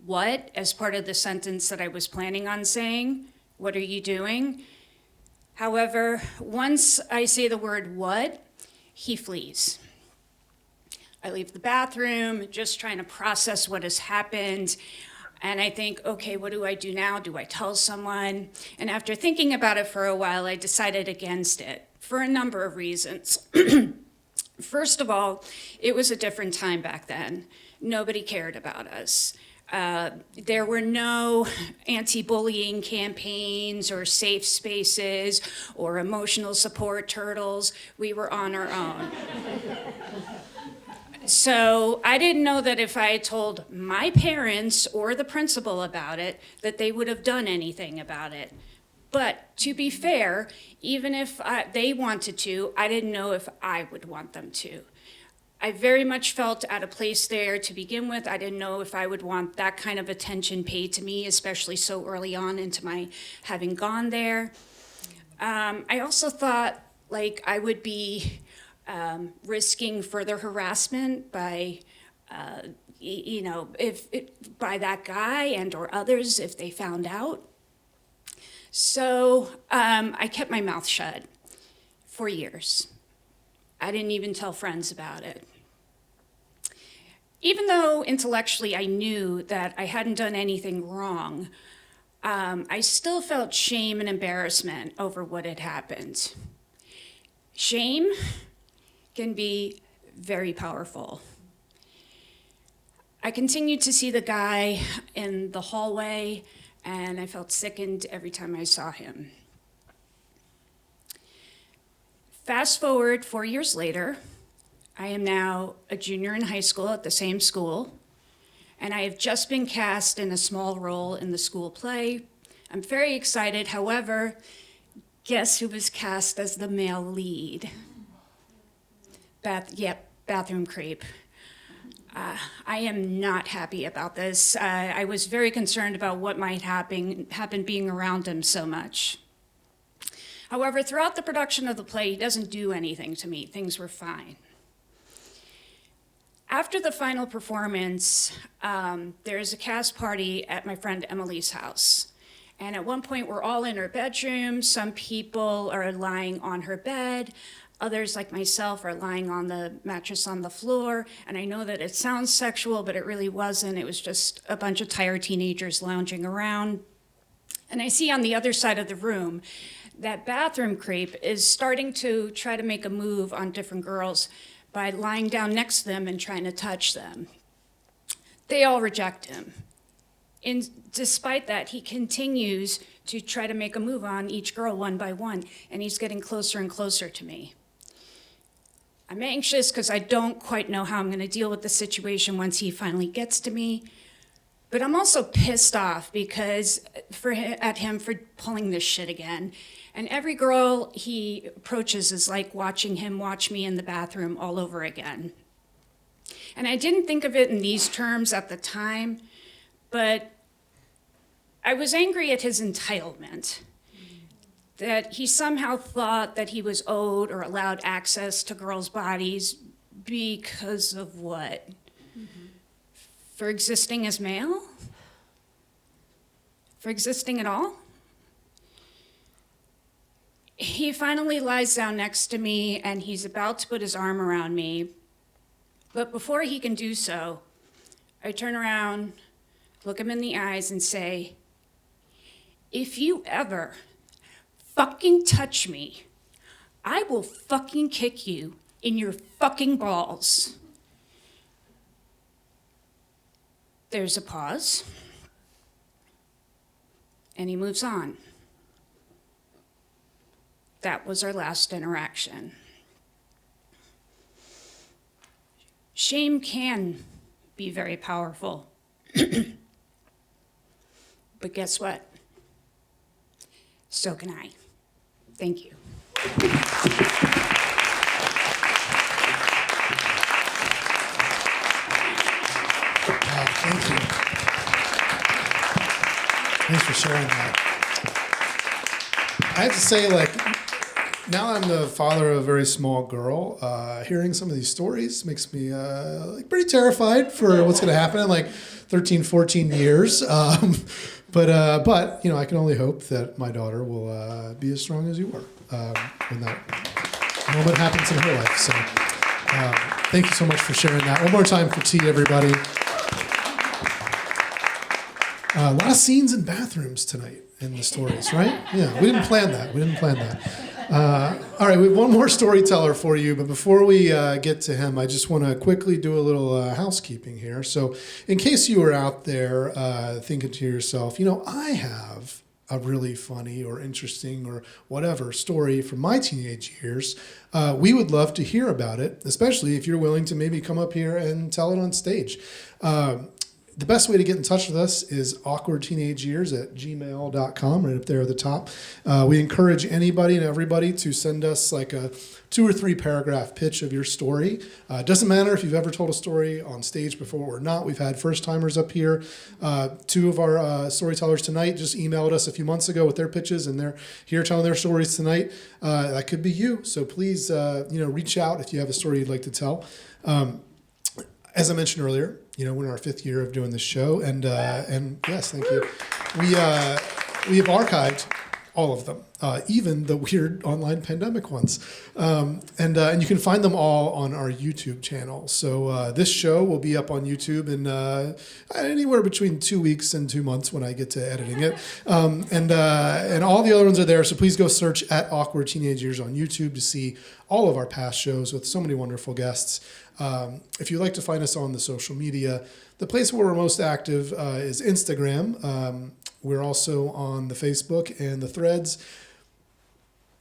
"What?" as part of the sentence that I was planning on saying. What are you doing? However, once I say the word "what," he flees. I leave the bathroom, just trying to process what has happened. And I think, okay, what do I do now? Do I tell someone? And after thinking about it for a while, I decided against it for a number of reasons. First of all, it was a different time back then. Nobody cared about us. There were no anti-bullying campaigns or safe spaces or emotional support turtles. We were on our own. So I didn't know that if I had told my parents or the principal about it, that they would have done anything about it. But to be fair, even if they wanted to, I didn't know if I would want them to. I very much felt out of place there to begin with. I didn't know if I would want that kind of attention paid to me, especially so early on into my having gone there. I also thought like I would be risking further harassment by, by that guy and or others if they found out. So I kept my mouth shut for years. I didn't even tell friends about it. Even though intellectually I knew that I hadn't done anything wrong, I still felt shame and embarrassment over what had happened. Shame can be very powerful. I continued to see the guy in the hallway, and I felt sickened every time I saw him. Fast forward 4 years later, I am now a junior in high school at the same school. and I have just been cast in a small role in the school play. I'm very excited. However, guess who was cast as the male lead? Bathroom creep. I am not happy about this. I was very concerned about what might happen being around him so much. However, throughout the production of the play, he doesn't do anything to me. Things were fine. After the final performance, there's a cast party at my friend Emily's house. And at one point, we're all in her bedroom. Some people are lying on her bed. Others, like myself, are lying on the mattress on the floor. And I know that it sounds sexual, but it really wasn't. It was just a bunch of tired teenagers lounging around. And I see on the other side of the room that bathroom creep is starting to try to make a move on different girls by lying down next to them and trying to touch them. They all reject him. And despite that, he continues to try to make a move on each girl one by one, and he's getting closer and closer to me. I'm anxious because I don't quite know how I'm going to deal with the situation once he finally gets to me. But I'm also pissed off because at him for pulling this shit again. And every girl he approaches is like watching him watch me in the bathroom all over again. And I didn't think of it in these terms at the time, but I was angry at his entitlement. That he somehow thought that he was owed or allowed access to girls' bodies because of what? For existing as male? For existing at all? He finally lies down next to me and he's about to put his arm around me. But before he can do so, I turn around, look him in the eyes and say, if you ever fucking touch me, I will fucking kick you in your fucking balls. There's a pause, and he moves on. That was our last interaction. Shame can be very powerful. But guess what? So can I. Thank you. Thank you. Thanks for sharing that. I have to say, now I'm the father of a very small girl. Hearing some of these stories makes me pretty terrified for what's going to happen in 13, 14 years. But I can only hope that my daughter will be as strong as you were when that moment happens in her life. So thank you so much for sharing that. One more time for tea, everybody. A lot of scenes in bathrooms tonight in the stories, right? Yeah, we didn't plan that. All right, we have one more storyteller for you, but before we get to him, I just want to quickly do a little housekeeping here. So in case you were out there thinking to yourself, I have a really funny or interesting or whatever story from my teenage years, we would love to hear about it, especially if you're willing to maybe come up here and tell it on stage. The best way to get in touch with us is awkwardteenageyears@gmail.com, right up there at the top. We encourage anybody and everybody to send us a 2 or 3 paragraph pitch of your story. It doesn't matter if you've ever told a story on stage before or not. We've had first timers up here. 2 of our storytellers tonight just emailed us a few months ago with their pitches, and they're here telling their stories tonight. That could be you. So please, reach out if you have a story you'd like to tell. As I mentioned earlier, we're in our 5th year of doing this show, and yes, thank you. We have archived all of them, even the weird online pandemic ones, and you can find them all on our YouTube channel. So this show will be up on YouTube in anywhere between 2 weeks and 2 months when I get to editing it, and all the other ones are there. So please go search at Awkward Teenage Years on YouTube to see all of our past shows with so many wonderful guests. If you'd like to find us on the social media, the place where we're most active is Instagram. We're also on the Facebook and the Threads.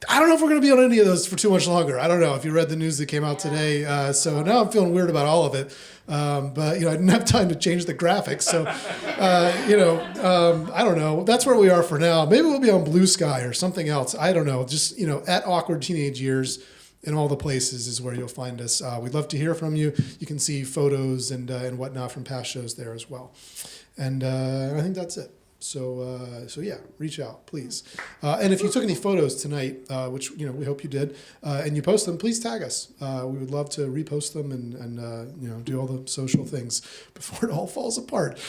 I don't know if we're going to be on any of those for too much longer. I don't know if you read the news that came out today. So now I'm feeling weird about all of it. But I didn't have time to change the graphics. So, I don't know. That's where we are for now. Maybe we'll be on Blue Sky or something else. I don't know. Just, at Awkward Teenage Years in all the places is where you'll find us. We'd love to hear from you. You can see photos and whatnot from past shows there as well. And I think that's it. So yeah, reach out, please. And if you took any photos tonight, which we hope you did, and you post them, please tag us. We would love to repost them and do all the social things before it all falls apart.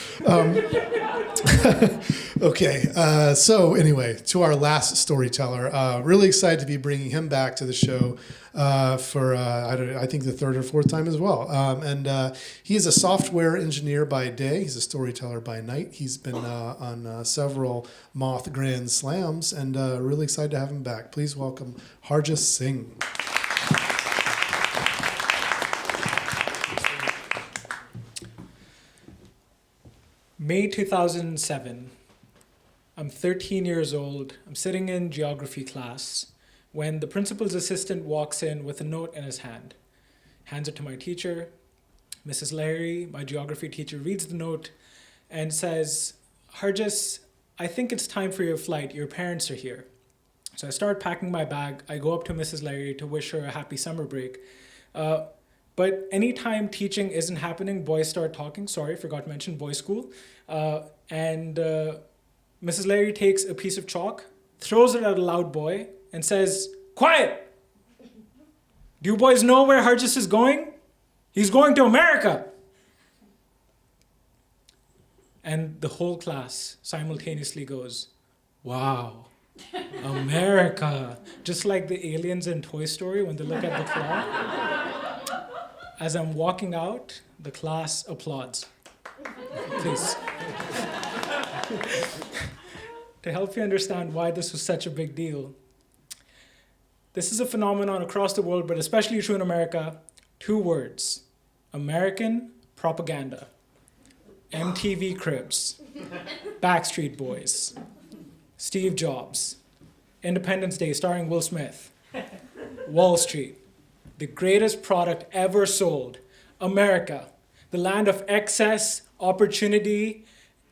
Okay. So anyway, to our last storyteller, really excited to be bringing him back to the show for I think the third or fourth time as well. And he is a software engineer by day. He's a storyteller by night. He's been on several Moth Grand Slams, and really excited to have him back. Please welcome Harjas Singh. May 2007. I'm 13 years old. I'm sitting in geography class when the principal's assistant walks in with a note in his hand. Hands it to my teacher. Mrs. Larry, my geography teacher, reads the note and says, "Harjas, I think it's time for your flight. Your parents are here." So I start packing my bag. I go up to Mrs. Larry to wish her a happy summer break. But anytime teaching isn't happening, boys start talking. Sorry, forgot to mention boys' school. And Mrs. Larry takes a piece of chalk, throws it at a loud boy, and says, "Quiet! Do you boys know where Harjas is going? He's going to America!" And the whole class simultaneously goes, "Wow, America." Just like the aliens in Toy Story when they look at the clock. As I'm walking out, the class applauds. Please. To help you understand why this was such a big deal, this is a phenomenon across the world, but especially true in America. 2 words: American propaganda. MTV Cribs, Backstreet Boys, Steve Jobs, Independence Day starring Will Smith, Wall Street, the greatest product ever sold, America, the land of excess, opportunity,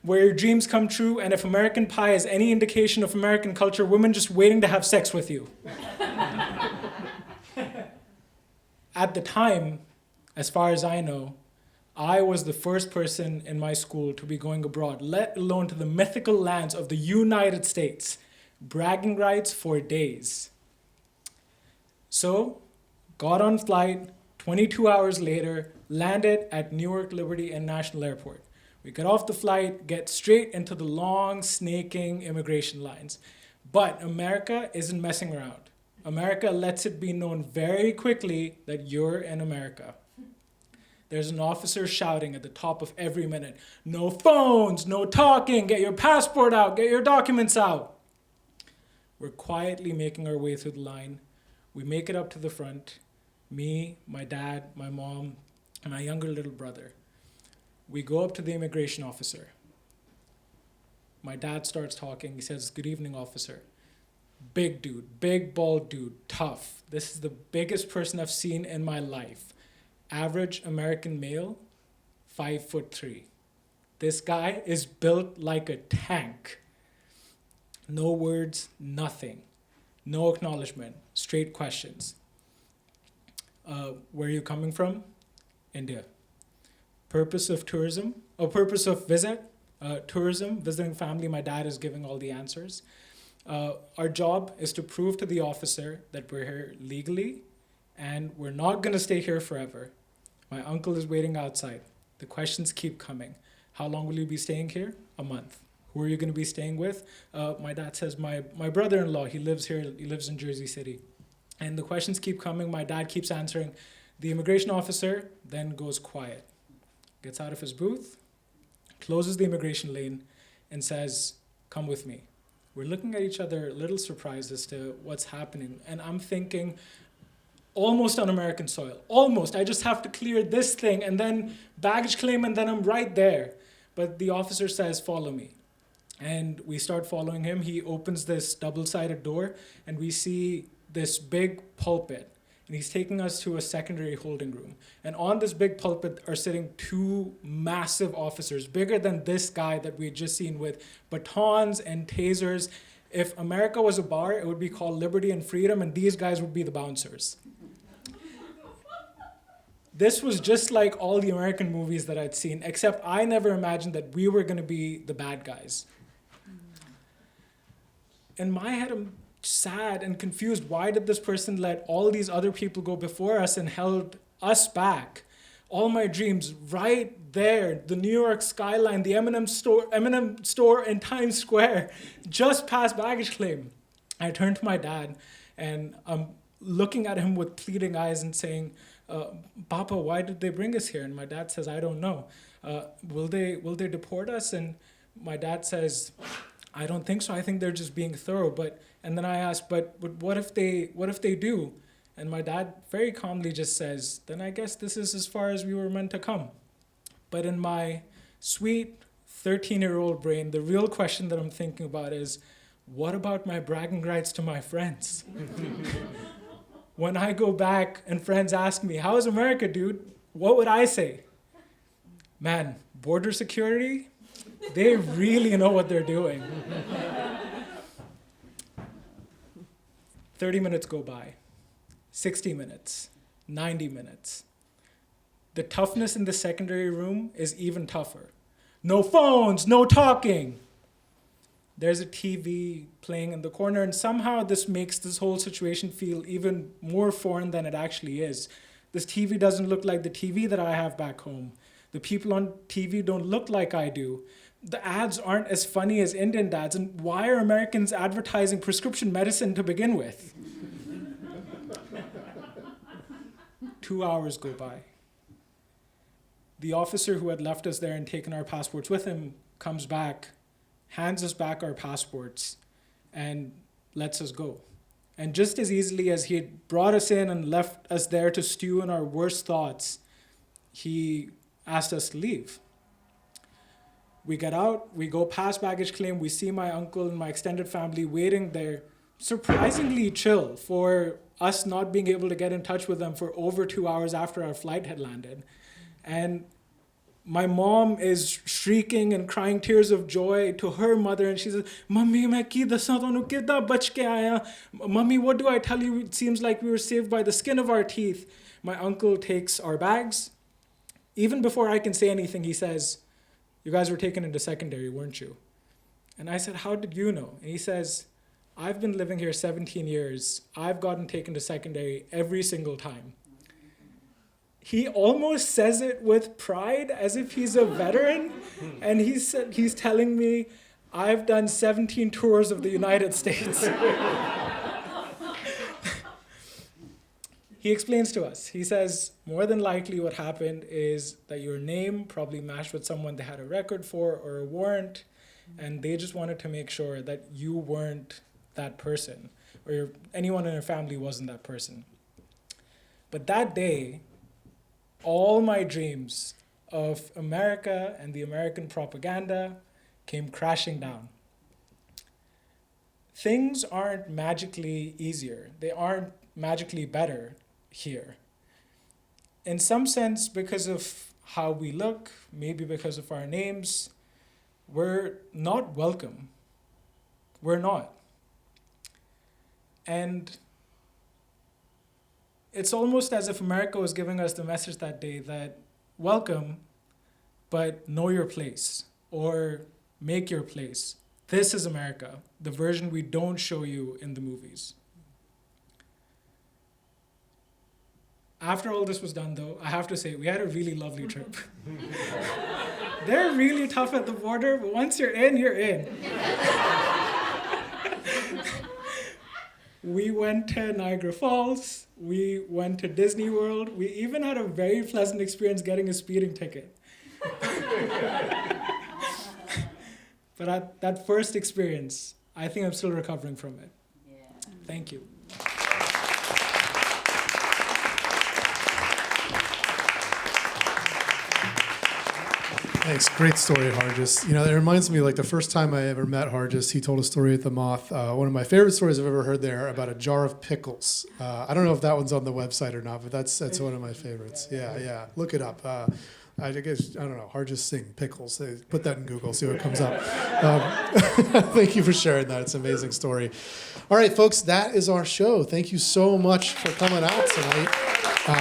where your dreams come true, and if American Pie is any indication of American culture, women just waiting to have sex with you. At the time, as far as I know, I was the first person in my school to be going abroad, let alone to the mythical lands of the United States. Bragging rights for days. So, got on flight, 22 hours later, landed at Newark Liberty International Airport. We get off the flight, get straight into the long, snaking immigration lines. But America isn't messing around. America lets it be known very quickly that you're in America. There's an officer shouting at the top of every minute, "No phones, no talking, get your passport out, get your documents out." We're quietly making our way through the line. We make it up to the front. Me, my dad, my mom, and my younger little brother. We go up to the immigration officer. My dad starts talking. He says, "Good evening, officer." Big dude, big bald dude, tough. This is the biggest person I've seen in my life. Average American male, 5'3". This guy is built like a tank. No words, nothing. No acknowledgement, straight questions. Where are you coming from? India. Purpose of tourism, or purpose of visit? Tourism, visiting family. My dad is giving all the answers. Our job is to prove to the officer that we're here legally and we're not going to stay here forever. My uncle is waiting outside. The questions keep coming. How long will you be staying here? A month. Who are you going to be staying with? My dad says, my brother-in-law, he lives here, he lives in Jersey City. And the questions keep coming. My dad keeps answering. The immigration officer then goes quiet, gets out of his booth, closes the immigration lane, and says, "Come with me." We're looking at each other a little surprised as to what's happening. And I'm thinking, almost on American soil. Almost. I just have to clear this thing and then baggage claim and then I'm right there. But the officer says, "Follow me." And we start following him. He opens this double-sided door, and we see this big pulpit. And he's taking us to a secondary holding room. And on this big pulpit are sitting two massive officers, bigger than this guy that we had just seen, with batons and tasers. If America was a bar, it would be called Liberty and Freedom, and these guys would be the bouncers. This was just like all the American movies that I'd seen, except I never imagined that we were going to be the bad guys. In my head, I'm sad and confused. Why did this person let all these other people go before us and held us back? All my dreams right there, the New York skyline, the M&M store in Times Square, just past baggage claim. I turned to my dad, and I'm looking at him with pleading eyes and saying, Papa, why did they bring us here? And my dad says, I don't know. Will they deport us? And my dad says, I don't think so. I think they're just being thorough. And then I asked, but what if they do? And my dad very calmly just says, then I guess this is as far as we were meant to come. But in my sweet 13-year-old brain, the real question that I'm thinking about is, what about my bragging rights to my friends? When I go back and friends ask me, how's America, dude? What would I say? Man, border security, they really know what they're doing. 30 minutes go by, 60 minutes, 90 minutes. The toughness in the secondary room is even tougher. No phones, no talking. There's a TV playing in the corner, and somehow this makes this whole situation feel even more foreign than it actually is. This TV doesn't look like the TV that I have back home. The people on TV don't look like I do. The ads aren't as funny as Indian dads, and why are Americans advertising prescription medicine to begin with? 2 hours go by. The officer who had left us there and taken our passports with him comes back, hands us back our passports, and lets us go. And just as easily as he had brought us in and left us there to stew in our worst thoughts, he asked us to leave. We get out, we go past baggage claim, we see my uncle and my extended family waiting there, surprisingly chill for us not being able to get in touch with them for over 2 hours after our flight had landed. And my mom is shrieking and crying tears of joy to her mother, and she says, Mummy, main ki dasan tonu kidda bach ke aaya? Mummy, what do I tell you? It seems like we were saved by the skin of our teeth. My uncle takes our bags. Even before I can say anything, he says, you guys were taken into secondary, weren't you? And I said, how did you know? And he says, I've been living here 17 years. I've gotten taken to secondary every single time. He almost says it with pride, as if he's a veteran. And he's telling me, I've done 17 tours of the United States. He explains to us. He says, more than likely what happened is that your name probably matched with someone they had a record for or a warrant, and they just wanted to make sure that you weren't that person, or anyone in your family wasn't that person. But that day, all my dreams of America and the American propaganda came crashing down. Things aren't magically easier. They aren't magically better here. In some sense, because of how we look, maybe because of our names, we're not welcome. We're not. And it's almost as if America was giving us the message that day that welcome, but know your place, or make your place. This is America, the version we don't show you in the movies. After all this was done, though, I have to say, we had a really lovely trip. They're really tough at the border, but once you're in, you're in. We went to Niagara Falls. We went to Disney World. We even had a very pleasant experience getting a speeding ticket. But that first experience, I think I'm still recovering from it. Yeah. Thank you. Thanks. Great story, Harjas. You know, it reminds me, like, the first time I ever met Harjas, he told a story at the Moth. One of my favorite stories I've ever heard there about a jar of pickles. I don't know if that one's on the website or not, but that's one of my favorites. Yeah. Look it up. I guess, I don't know, Harjas Singh, pickles. Put that in Google, see what comes up. Thank you for sharing that. It's an amazing story. All right, folks, that is our show. Thank you so much for coming out tonight.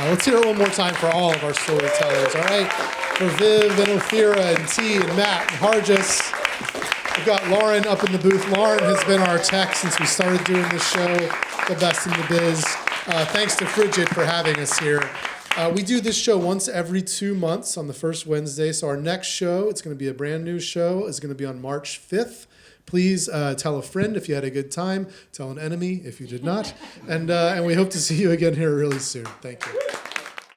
Let's hear it one more time for all of our storytellers, all right? For Viv and Ophira and T and Matt and Harjas. We've got Lauren up in the booth. Lauren has been our tech since we started doing this show, the best in the biz. Thanks to Frigid for having us here. We do this show once every 2 months on the first Wednesday. So our next show, it's going to be a brand new show, is going to be on March 5th. Please tell a friend if you had a good time. Tell an enemy if you did not. And we hope to see you again here really soon. Thank you.